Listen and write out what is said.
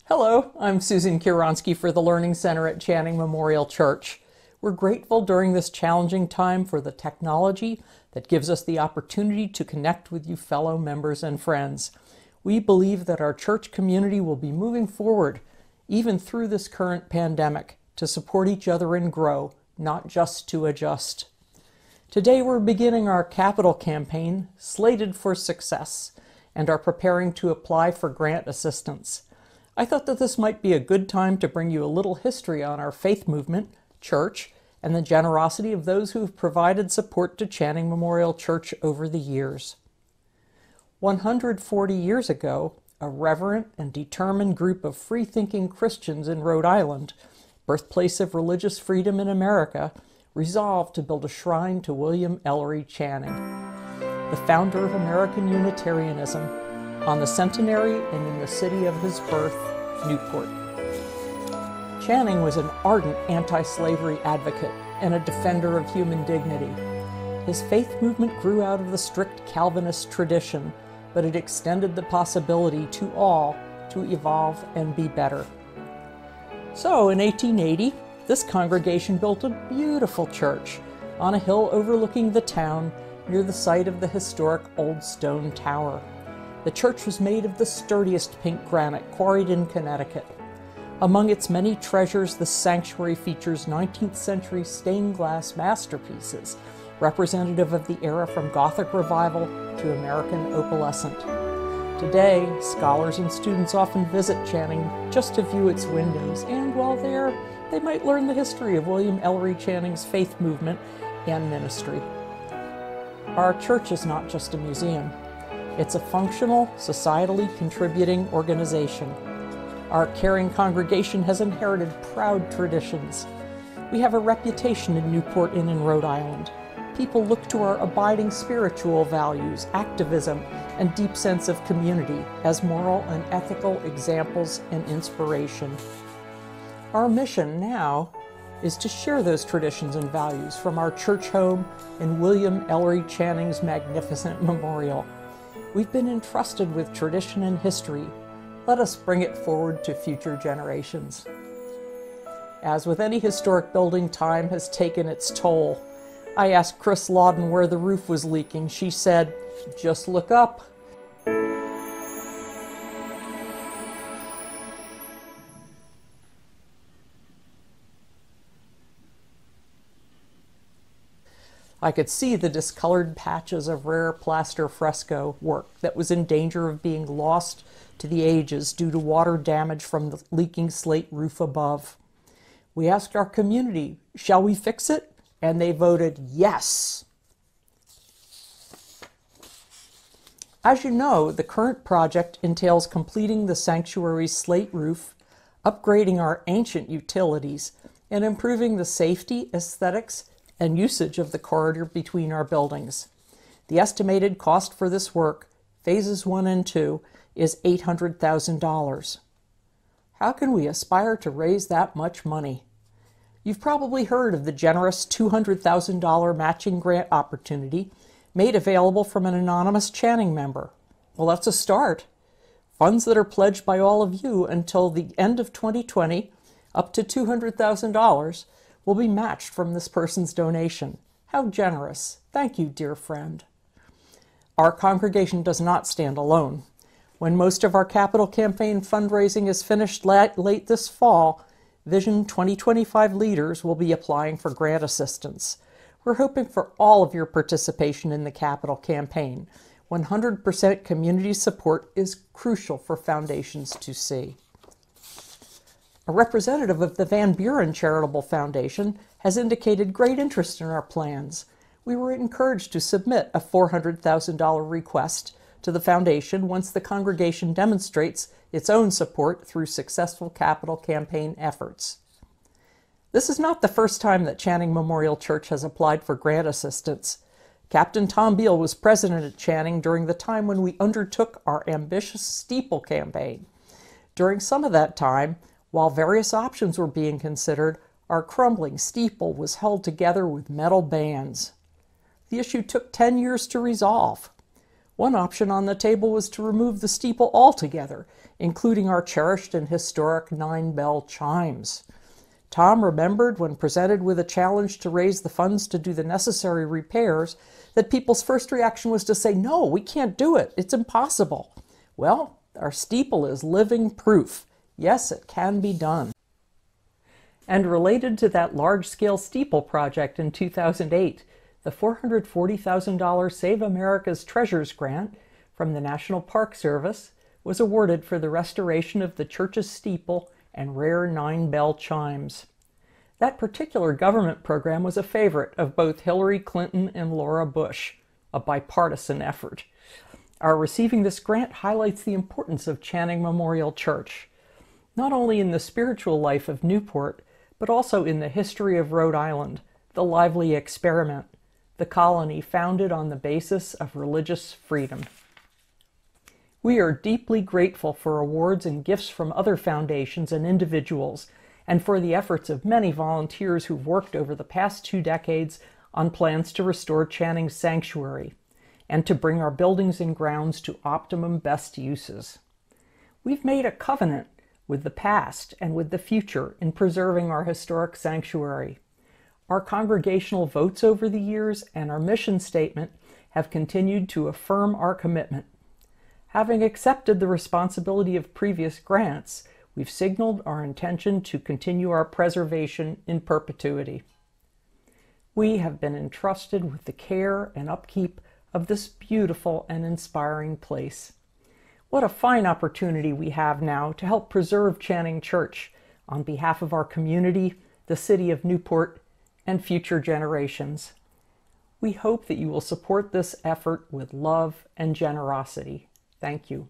Hello, I'm Susan Kieronski for the Learning Center at Channing Memorial Church. We're grateful during this challenging time for the technology that gives us the opportunity to connect with you fellow members and friends. We believe that our church community will be moving forward, even through this current pandemic, to support each other and grow, not just to adjust. Today we're beginning our capital campaign, Slated for Success, and are preparing to apply for grant assistance. I thought that this might be a good time to bring you a little history on our faith movement, church, and the generosity of those who have provided support to Channing Memorial Church over the years. 140 years ago, a reverent and determined group of free-thinking Christians in Rhode Island, birthplace of religious freedom in America, resolved to build a shrine to William Ellery Channing, the founder of American Unitarianism, on the centenary and in the city of his birth, Newport. Channing was an ardent anti-slavery advocate and a defender of human dignity. His faith movement grew out of the strict Calvinist tradition, but it extended the possibility to all to evolve and be better. So in 1880, this congregation built a beautiful church on a hill overlooking the town near the site of the historic Old Stone Tower. The church was made of the sturdiest pink granite quarried in Connecticut. Among its many treasures, the sanctuary features 19th century stained glass masterpieces, representative of the era from Gothic Revival to American Opalescent. Today, scholars and students often visit Channing just to view its windows, and while there, they might learn the history of William Ellery Channing's faith movement and ministry. Our church is not just a museum. It's a functional, societally contributing organization. Our caring congregation has inherited proud traditions. We have a reputation in Newport and in Rhode Island. People look to our abiding spiritual values, activism, and deep sense of community as moral and ethical examples and inspiration. Our mission now is to share those traditions and values from our church home in William Ellery Channing's magnificent memorial. We've been entrusted with tradition and history. Let us bring it forward to future generations. As with any historic building, time has taken its toll. I asked Chris Lawden where the roof was leaking. She said, "Just look up." I could see the discolored patches of rare plaster fresco work that was in danger of being lost to the ages due to water damage from the leaking slate roof above. We asked our community, shall we fix it? And they voted yes. As you know, the current project entails completing the sanctuary's slate roof, upgrading our ancient utilities, and improving the safety, aesthetics, and usage of the corridor between our buildings. The estimated cost for this work, phases 1 and 2, is $800,000. How can we aspire to raise that much money? You've probably heard of the generous $200,000 matching grant opportunity made available from an anonymous Channing member. Well, that's a start. Funds that are pledged by all of you until the end of 2020, up to $200,000, will be matched from this person's donation. How generous. Thank you, dear friend. Our congregation does not stand alone. When most of our capital campaign fundraising is finished late this fall, Vision 2025 leaders will be applying for grant assistance. We're hoping for all of your participation in the capital campaign. 100% community support is crucial for foundations to see. A representative of the Van Buren Charitable Foundation has indicated great interest in our plans. We were encouraged to submit a $400,000 request to the foundation once the congregation demonstrates its own support through successful capital campaign efforts. This is not the first time that Channing Memorial Church has applied for grant assistance. Captain Tom Beal was president at Channing during the time when we undertook our ambitious steeple campaign. During some of that time, while various options were being considered, Our crumbling steeple was held together with metal bands. The issue took 10 years to resolve. One option on the table was to remove the steeple altogether, including our cherished and historic 9-bell chimes. Tom remembered, when presented with a challenge to raise the funds to do the necessary repairs, that people's first reaction was to say, "No, we can't do it. It's impossible." Well, our steeple is living proof. Yes, it can be done. And related to that large-scale steeple project in 2008, the $440,000 Save America's Treasures grant from the National Park Service was awarded for the restoration of the church's steeple and rare 9-bell chimes. That particular government program was a favorite of both Hillary Clinton and Laura Bush, a bipartisan effort. Our receiving this grant highlights the importance of Channing Memorial Church, not only in the spiritual life of Newport, but also in the history of Rhode Island, the lively experiment, the colony founded on the basis of religious freedom. We are deeply grateful for awards and gifts from other foundations and individuals, and for the efforts of many volunteers who've worked over the past 2 decades on plans to restore Channing's sanctuary, and to bring our buildings and grounds to optimum best uses. We've made a covenant with the past and with the future in preserving our historic sanctuary. Our congregational votes over the years and our mission statement have continued to affirm our commitment. Having accepted the responsibility of previous grants, we've signaled our intention to continue our preservation in perpetuity. We have been entrusted with the care and upkeep of this beautiful and inspiring place. What a fine opportunity we have now to help preserve Channing Church on behalf of our community, the city of Newport, and future generations. We hope that you will support this effort with love and generosity. Thank you.